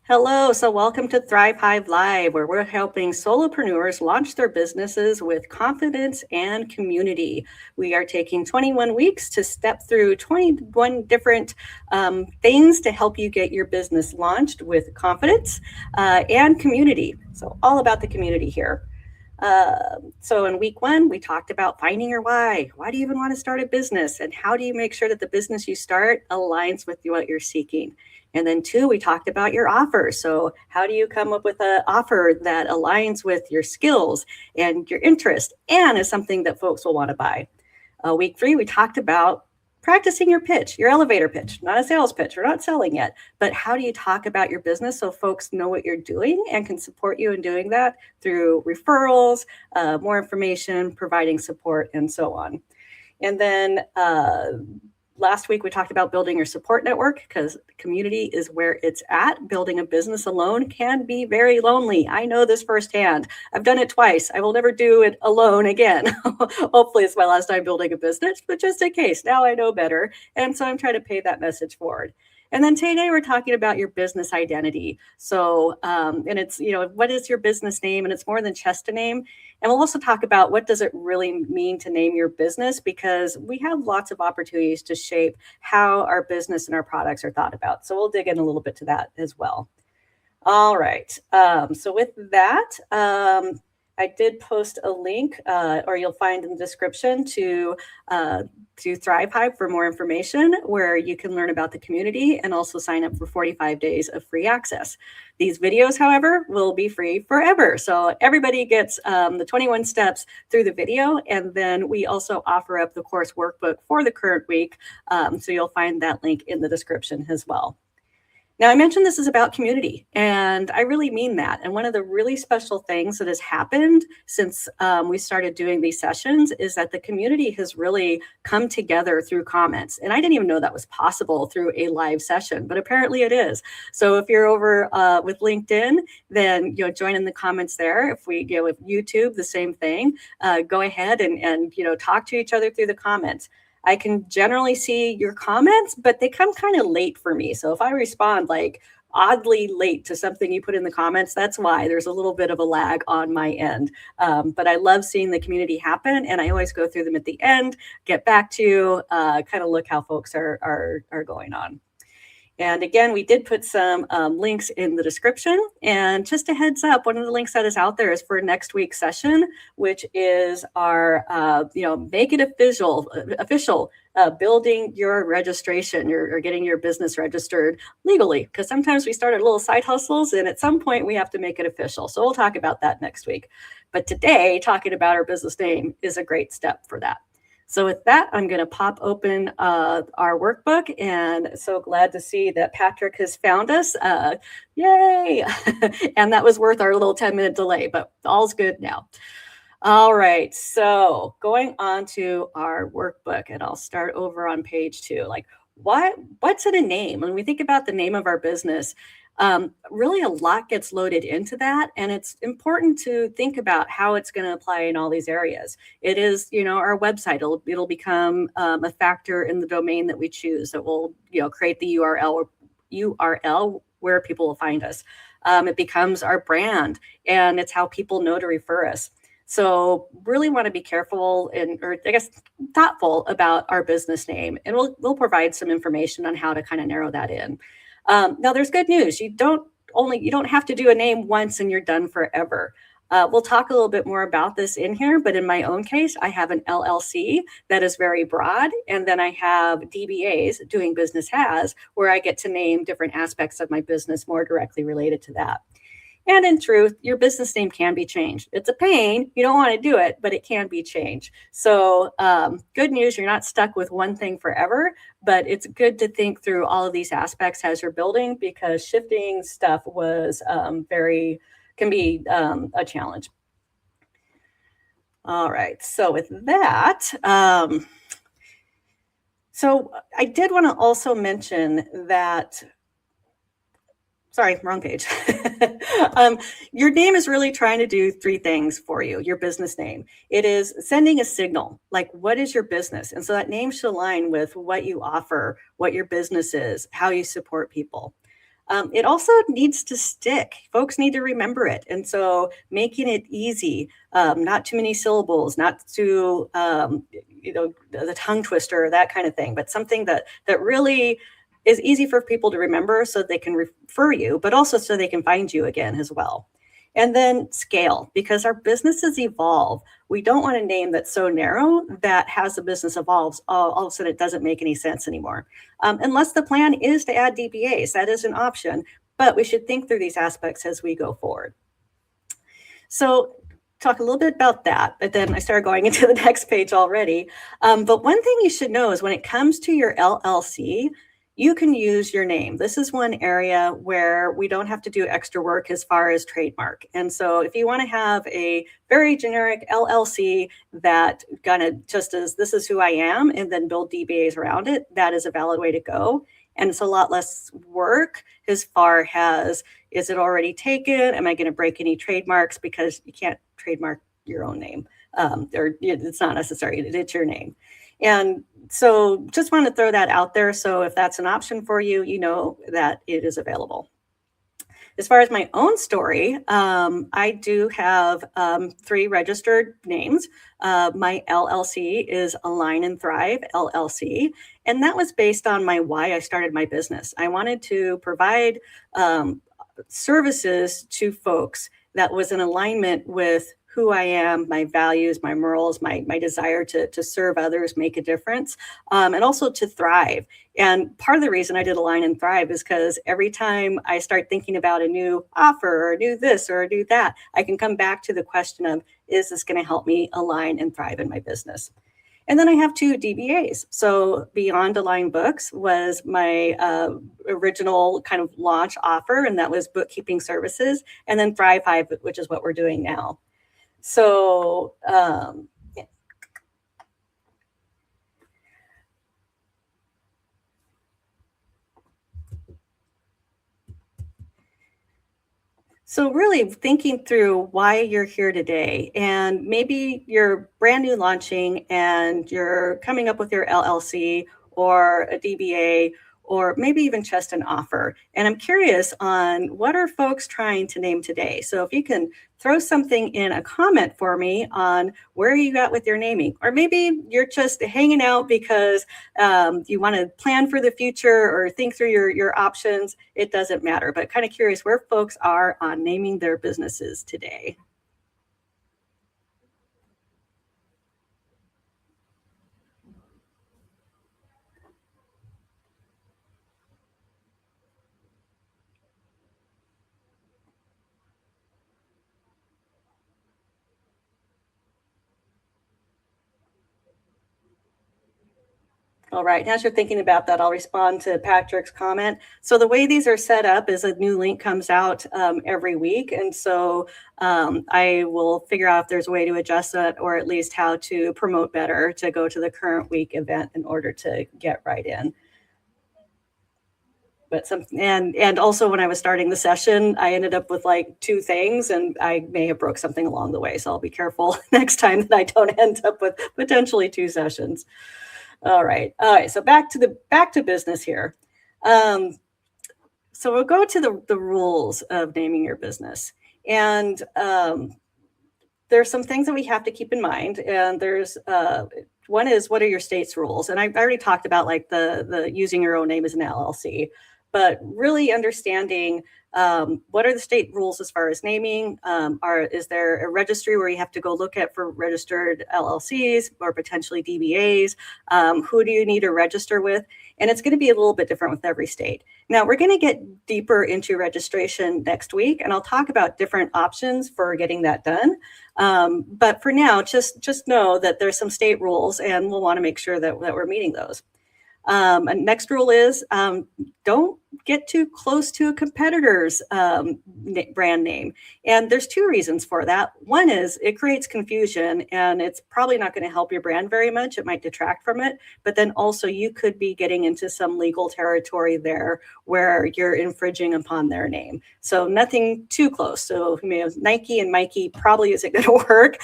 Hello, so welcome to Thrive Hive Live, where we're helping solopreneurs launch their businesses with confidence and community. We are taking 21 weeks to step through 21 different things to help you get your business launched with confidence and community. So, all about the community here. So in week one, we talked about finding your why. Why do you even want to start a business? And how do you make sure that the business you start aligns with what you're seeking? And then two, we talked about your offer. So how do you come up with an offer that aligns with your skills and your interest and is something that folks will want to buy? Week three, we talked about practicing your pitch, your elevator pitch, not a sales pitch. We're not selling yet, but how do you talk about your business so folks know what you're doing and can support you in doing that through referrals, more information, providing support, and so on. And then last week, we talked about building your support network because community is where it's at. Building a business alone can be very lonely. I know this firsthand. I've done it twice. I will never do it alone again. Hopefully, it's my last time building a business, but just in case, now I know better. And so I'm trying to pay that message forward. And then today we're talking about your business identity. So, and it's, what is your business name? And it's more than just a name. And we'll also talk about what does it really mean to name your business, because we have lots of opportunities to shape how our business and our products are thought about. So we'll dig in a little bit to that as well. All right. So with that, I did post a link, or you'll find in the description to Thrive Hive for more information, where you can learn about the community and also sign up for 45 days of free access. These videos, however, will be free forever. So everybody gets the 21 steps through the video. And then we also offer up the course workbook for the current week. So you'll find that link in the description as well. Now, I mentioned this is about community, and I really mean that. And one of the really special things that has happened since we started doing these sessions is that the community has really come together through comments. And I didn't even know that was possible through a live session, but apparently it is. So if you're over with LinkedIn, then join in the comments there. If we with YouTube, the same thing. Go ahead and talk to each other through the comments. I can generally see your comments, but they come kind of late for me. So if I respond like oddly late to something you put in the comments, that's why there's a little bit of a lag on my end. But I love seeing the community happen, and I always go through them at the end, get back to you, kind of look how folks are going on. And again, we did put some links in the description. And just a heads up, one of the links that is out there is for next week's session, which is our, make it official, building your registration or getting your business registered legally. Because sometimes we start our little side hustles, and at some point we have to make it official. So we'll talk about that next week. But today, talking about our business name is a great step for that. So with that, I'm going to pop open our workbook, and so glad to see that Patrick has found us. Yay! And that was worth our little 10-minute delay, but all's good now. All right, so going on to our workbook, and I'll start over on page 2. Like, what's in a name? When we think about the name of our business, really a lot gets loaded into that, and it's important to think about how it's going to apply in all these areas. It is, our website. It'll become a factor in the domain that we choose. It will, create the URL where people will find us. It becomes our brand, and it's how people know to refer us. So really want to be careful or thoughtful about our business name, and we'll provide some information on how to kind of narrow that in. Now, there's good news. You don't have to do a name once and you're done forever. We'll talk a little bit more about this in here, but in my own case, I have an LLC that is very broad. And then I have DBAs, doing business as, where I get to name different aspects of my business more directly related to that. And in truth, your business name can be changed. It's a pain. You don't want to do it, but it can be changed. So good news, you're not stuck with one thing forever, but it's good to think through all of these aspects as you're building, because shifting stuff can be a challenge. All right, so with that, so I did want to also mention that, sorry, wrong page. Your name is really trying to do 3 things for you, your business name. It is sending a signal, like, what is your business? And so that name should align with what you offer, what your business is, how you support people. It also needs to stick. Folks need to remember it. And so making it easy, not too many syllables, not too, the tongue twister, that kind of thing, but something that really is easy for people to remember so they can refer you, but also so they can find you again as well. And then scale, because our businesses evolve. We don't want a name that's so narrow that as the business evolves, all of a sudden it doesn't make any sense anymore. Unless the plan is to add DBAs, that is an option, but we should think through these aspects as we go forward. So talk a little bit about that, but then I started going into the next page already. But one thing you should know is when it comes to your LLC, you can use your name. This is one area where we don't have to do extra work as far as trademark. And so if you want to have a very generic LLC that kind of just as this is who I am and then build DBAs around it, that is a valid way to go. And it's a lot less work as far as, is it already taken? Am I going to break any trademarks? Because you can't trademark your own name, or it's not necessary. It's your name. And so just want to throw that out there. So if that's an option for you, you know that it is available. As far as my own story, I do have 3 registered names. My LLC is Align and Thrive LLC, and that was based on my why I started my business. I wanted to provide services to folks that was in alignment with who I am, my values, my morals, my desire to serve others, make a difference, and also to thrive. And part of the reason I did Align and Thrive is because every time I start thinking about a new offer or do this or do that, I can come back to the question of, is this going to help me align and thrive in my business? And then I have 2 DBAs. So Beyond Align Books was my original kind of launch offer, and that was bookkeeping services. And then Thrive Hive, which is what we're doing now. So, yeah. So really thinking through why you're here today, and maybe you're brand new launching and you're coming up with your LLC or a DBA, or maybe even just an offer. And I'm curious on what are folks trying to name today? So if you can throw something in a comment for me on where you got with your naming, or maybe you're just hanging out because you want to plan for the future or think through your options. It doesn't matter, but kind of curious where folks are on naming their businesses today. All right, as you're thinking about that, I'll respond to Patrick's comment. So the way these are set up is a new link comes out every week. And so I will figure out if there's a way to adjust that, or at least how to promote better to go to the current week event in order to get right in. But and also when I was starting the session, I ended up with like 2 things, and I may have broke something along the way. So I'll be careful next time that I don't end up with potentially 2 sessions. All right. So back to business here. So we'll go to the rules of naming your business, and there's some things that we have to keep in mind. And there's one is, what are your state's rules? And I already talked about like the using your own name as an LLC, but really understanding what are the state rules as far as naming? Is there a registry where you have to go look at for registered LLCs or potentially DBAs? Who do you need to register with? And it's going to be a little bit different with every state. Now, we're going to get deeper into registration next week, and I'll talk about different options for getting that done. But for now, just know that there's some state rules, and we'll want to make sure that we're meeting those. And next rule is don't get too close to a competitor's brand name. And there's 2 reasons for that. One is it creates confusion, and it's probably not going to help your brand very much. It might detract from it. But then also you could be getting into some legal territory there where you're infringing upon their name. So nothing too close. So you may have Nike and Mikey probably isn't going to work,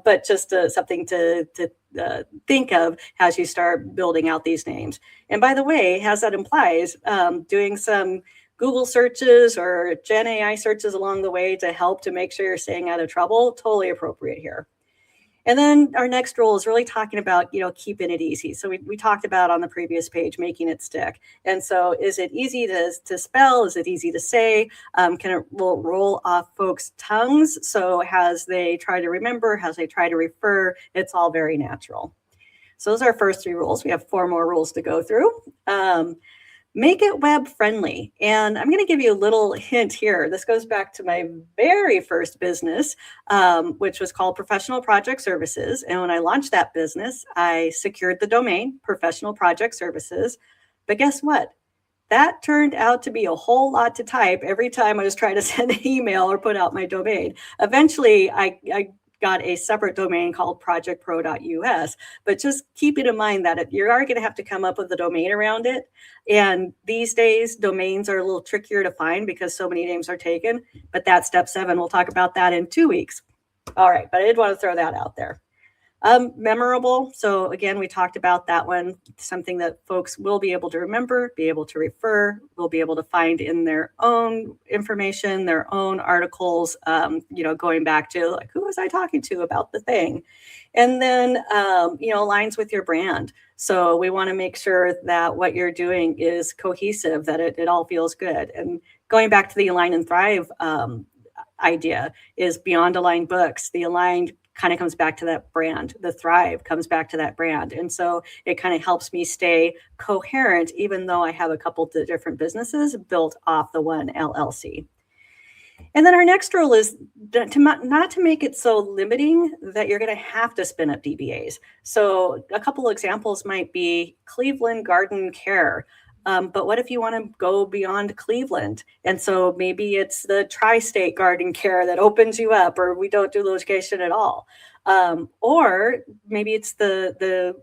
but just something to think of as you start building out these names. And by the way, as that implies, doing some Google searches or Gen AI searches along the way to help to make sure you're staying out of trouble, totally appropriate here. And then our next rule is really talking about, keeping it easy. So we talked about on the previous page, making it stick. And so is it easy to spell? Is it easy to say? Will it roll off folks' tongues? So as they try to remember, as they try to refer, it's all very natural. So those are our first 3 rules. We have 4 more rules to go through. Make it web friendly. And I'm going to give you a little hint here. This goes back to my very first business, which was called Professional Project Services. And when I launched that business, I secured the domain, Professional Project Services. But guess what? That turned out to be a whole lot to type every time I was trying to send an email or put out my domain. Eventually, I got a separate domain called projectpro.us, but just keeping in mind that you are going to have to come up with a domain around it. And these days, domains are a little trickier to find because so many names are taken, but that's step 7. We'll talk about that in 2 weeks. All right, but I did want to throw that out there. Memorable. So again, we talked about that one, something that folks will be able to remember, be able to refer, will be able to find in their own information, their own articles, going back to like, who was I talking to about the thing? And then, aligns with your brand. So we want to make sure that what you're doing is cohesive, that it all feels good. And going back to the Align and Thrive idea is beyond aligned books. The aligned kind of comes back to that brand. The Thrive comes back to that brand. And so it kind of helps me stay coherent, even though I have a couple of different businesses built off the one LLC. And then our next rule is not to make it so limiting that you're going to have to spin up DBAs. So a couple examples might be Cleveland Garden Care. But what if you want to go beyond Cleveland? And so maybe it's the tri-state garden care that opens you up, or we don't do location at all. Or maybe it's the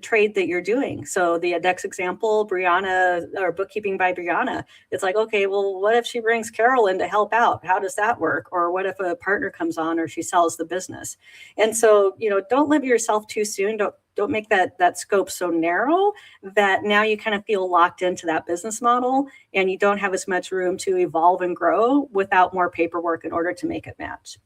trade that you're doing. So the next example, Brianna, or bookkeeping by Brianna, it's like, okay, well, what if she brings Carol in to help out? How does that work? Or what if a partner comes on or she sells the business? And so, don't limit yourself too soon. Don't make that scope so narrow that now you kind of feel locked into that business model and you don't have as much room to evolve and grow without more paperwork in order to make it match.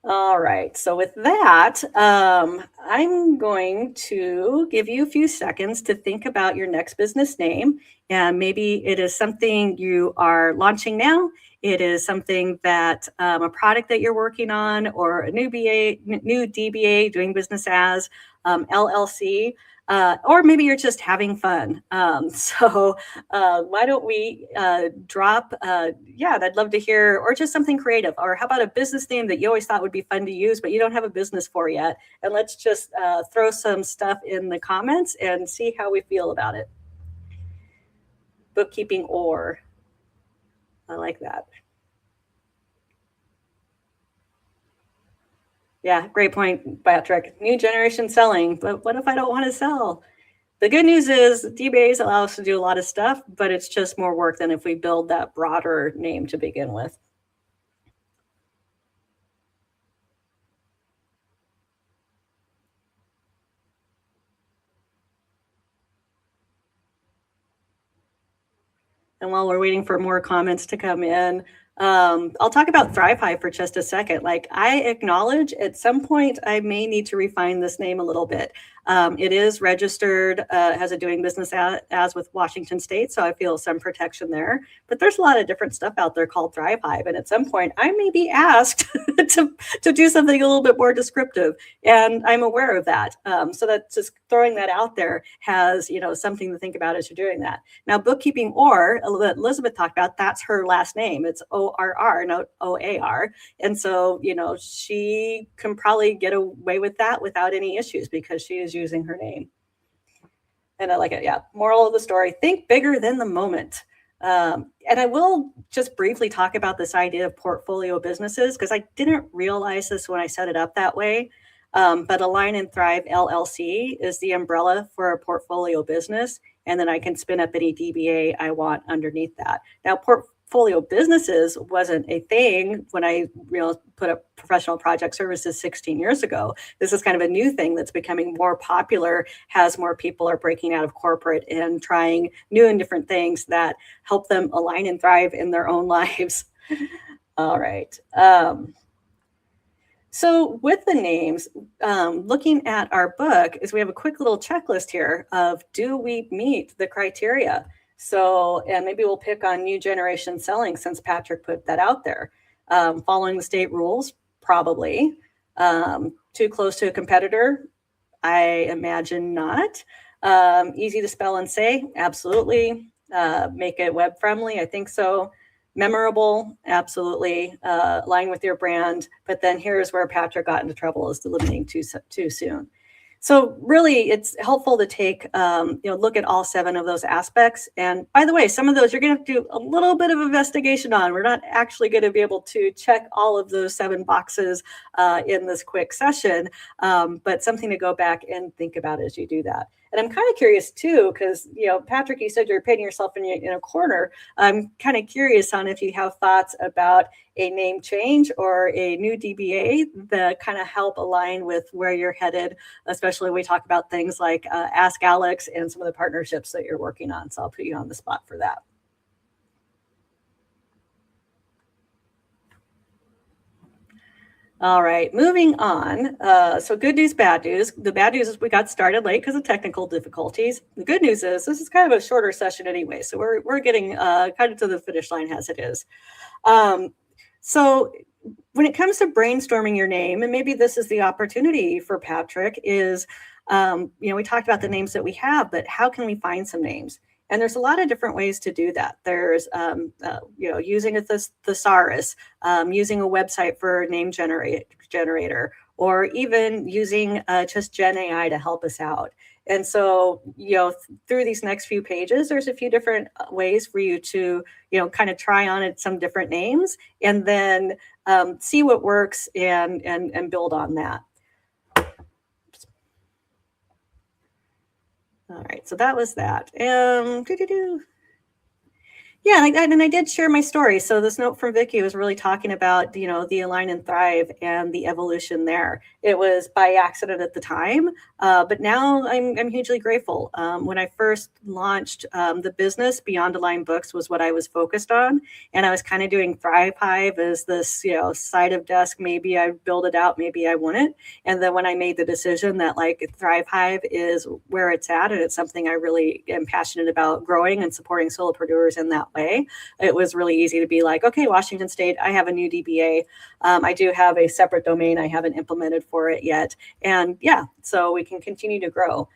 All right, so with that, I'm going to give you a few seconds to think about your next business name. And maybe it is something you are launching now. It is something that a product that you're working on, or a new DBA, doing business as, LLC. Or maybe you're just having fun. So why don't we drop, I'd love to hear, or just something creative. Or how about a business name that you always thought would be fun to use, but you don't have a business for yet? And let's just throw some stuff in the comments and see how we feel about it. Bookkeeping or, I like that. Yeah, great point, Patrick. New generation selling, but what if I don't want to sell? The good news is DBAs allow us to do a lot of stuff, but it's just more work than if we build that broader name to begin with. And while we're waiting for more comments to come in, I'll talk about Thrive Hive for just a second. Like, I acknowledge at some point I may need to refine this name a little bit. It is registered as a doing business as with Washington State, so I feel some protection there. But there's a lot of different stuff out there called Thrive Hive, and at some point I may be asked to do something a little bit more descriptive, and I'm aware of that. So that just throwing that out there has something to think about as you're doing that. Now, bookkeeping or that Elizabeth talked about, that's her last name. It's ORR, not OAR, and so she can probably get away with that without any issues because she is using her name. And I like it. Yeah. Moral of the story, think bigger than the moment. And I will just briefly talk about this idea of portfolio businesses because I didn't realize this when I set it up that way. But Align and Thrive LLC is the umbrella for a portfolio business. And then I can spin up any DBA I want underneath that. Now, portfolio businesses wasn't a thing when I put up professional project services 16 years ago. This is kind of a new thing that's becoming more popular as more people are breaking out of corporate and trying new and different things that help them align and thrive in their own lives. All right. So with the names, looking at our book is we have a quick little checklist here of, do we meet the criteria? So, and maybe we'll pick on new generation selling since Patrick put that out there. Following the state rules, probably. Too close to a competitor? I imagine not. Easy to spell and say? Absolutely. Make it web friendly? I think so. Memorable, absolutely, align with your brand. But then here's where Patrick got into trouble, is delimiting too soon. So really, it's helpful to take, look at all 7 of those aspects. And by the way, some of those you're going to have to do a little bit of investigation on. We're not actually going to be able to check all of those 7 boxes in this quick session, but something to go back and think about as you do that. And I'm kind of curious too, because, Patrick, you said you're painting yourself in a corner. I'm kind of curious on if you have thoughts about a name change or a new DBA that kind of help align with where you're headed, especially when we talk about things like Ask Alex and some of the partnerships that you're working on. So I'll put you on the spot for that. All right, moving on. So good news, bad news. The bad news is we got started late because of technical difficulties. The good news is this is kind of a shorter session anyway, so we're getting kind of to the finish line as it is. So when it comes to brainstorming your name, and maybe this is the opportunity for Patrick, is, we talked about the names that we have, but how can we find some names? And there's a lot of different ways to do that. There's, using a thesaurus, using a website for a name generator, or even using just Gen AI to help us out. And so, through these next few pages, there's a few different ways for you to, kind of try on it, some different names, and then see what works and build on that. All right, so that was that. Yeah, and I did share my story. So this note from Vicky was really talking about, the Align and Thrive and the evolution there. It was by accident at the time, but now I'm hugely grateful. When I first launched the business, Beyond Align Books was what I was focused on. And I was kind of doing Thrive Hive as this, side of desk. Maybe I'd build it out, maybe I wouldn't. And then when I made the decision that Thrive Hive is where it's at, and it's something I really am passionate about growing and supporting solopreneurs in that way, it was really easy to be like, okay, Washington State, I have a new DBA. I do have a separate domain. I haven't implemented for it yet. And yeah, so we can continue to grow.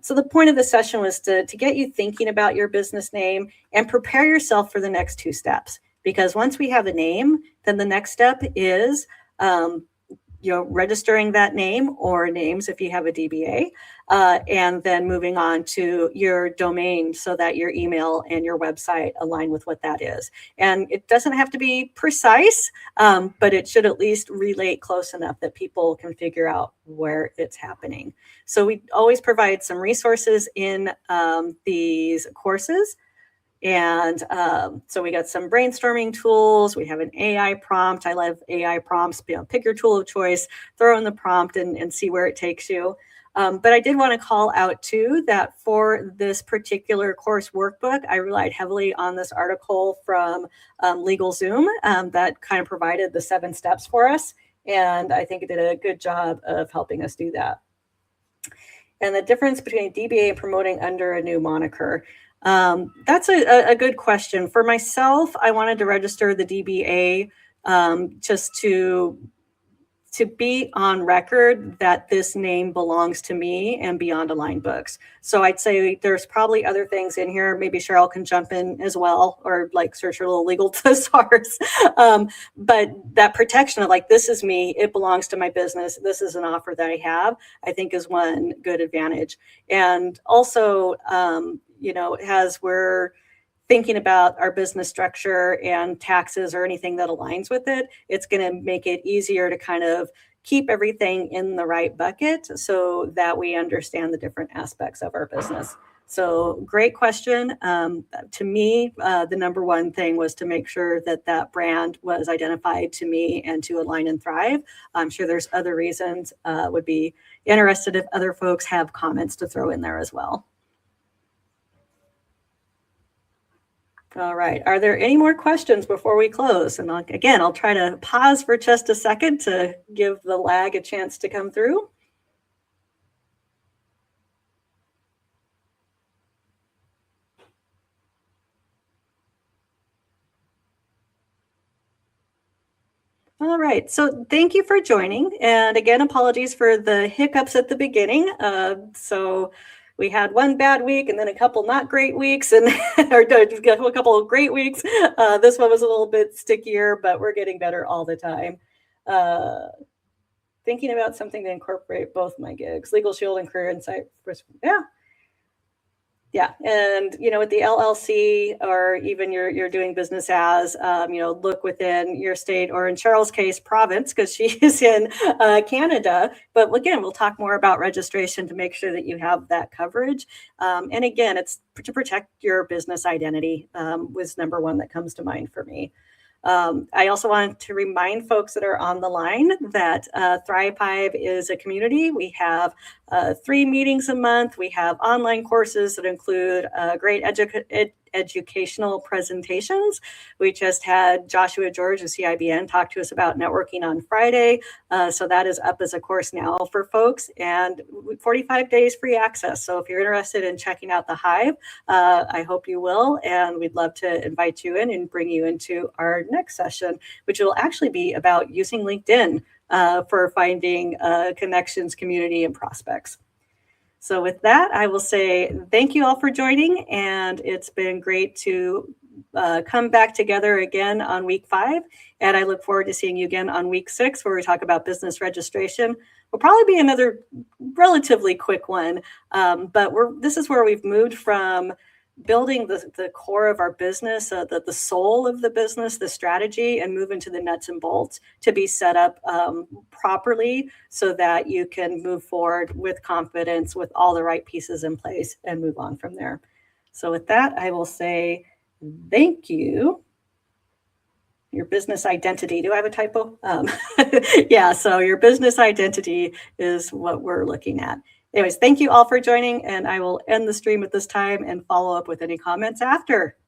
So the point of the session was to get you thinking about your business name and prepare yourself for the next 2 steps. Because once we have a name, then the next step is registering that name or names if you have a DBA, and then moving on to your domain so that your email and your website align with what that is. And it doesn't have to be precise, but it should at least relate close enough that people can figure out where it's happening. So we always provide some resources in these courses. And so we got some brainstorming tools. We have an AI prompt. I love AI prompts. Pick your tool of choice, throw in the prompt and see where it takes you. But I did want to call out too that for this particular course workbook, I relied heavily on this article from LegalZoom that kind of provided the 7 steps for us. And I think it did a good job of helping us do that. And the difference between DBA and promoting under a new moniker. That's a good question. For myself, I wanted to register the DBA just to be on record that this name belongs to me and Beyond Align Books. So I'd say there's probably other things in here. Maybe Cheryl can jump in as well, or search her little legal thesaurus. But that protection of this is me, it belongs to my business, this is an offer that I have, I think is one good advantage. And also, as we're thinking about our business structure and taxes or anything that aligns with it, it's going to make it easier to kind of keep everything in the right bucket so that we understand the different aspects of our business. So great question. To me, the number one thing was to make sure that that brand was identified to me and to Align and Thrive. I'm sure there's other reasons. Would be interested if other folks have comments to throw in there as well. All right. Are there any more questions before we close? And I'll try to pause for just a second to give the lag a chance to come through. All right. So thank you for joining. And again, apologies for the hiccups at the beginning. So we had one bad week and then a couple not great weeks and or a couple of great weeks. This one was a little bit stickier, but we're getting better all the time. Thinking about something to incorporate both my gigs, Legal Shield and Career Insight. Yeah. Yeah, and with the LLC or even you're doing business as, look within your state or in Cheryl's case, province, because she is in Canada. But again, we'll talk more about registration to make sure that you have that coverage. And again, it's to protect your business identity was number one that comes to mind for me. I also want to remind folks that are on the line that Thrive Hive is a community. We have 3 meetings a month. We have online courses that include great educational presentations. We just had Joshua George of CIBN talk to us about networking on Friday. So that is up as a course now for folks, and 45 days free access. So if you're interested in checking out the Hive, I hope you will. And we'd love to invite you in and bring you into our next session, which will actually be about using LinkedIn for finding connections, community, and prospects. So with that, I will say thank you all for joining, and it's been great to come back together again on week 5. And I look forward to seeing you again on week 6, where we talk about business registration. Will probably be another relatively quick one, but this is where we've moved from building the core of our business, the soul of the business, the strategy, and move into the nuts and bolts to be set up properly so that you can move forward with confidence with all the right pieces in place and move on from there. So with that, I will say thank you. Your business identity. Do I have a typo? Yeah, so your business identity is what we're looking at. Anyways, thank you all for joining, and I will end the stream at this time and follow up with any comments after.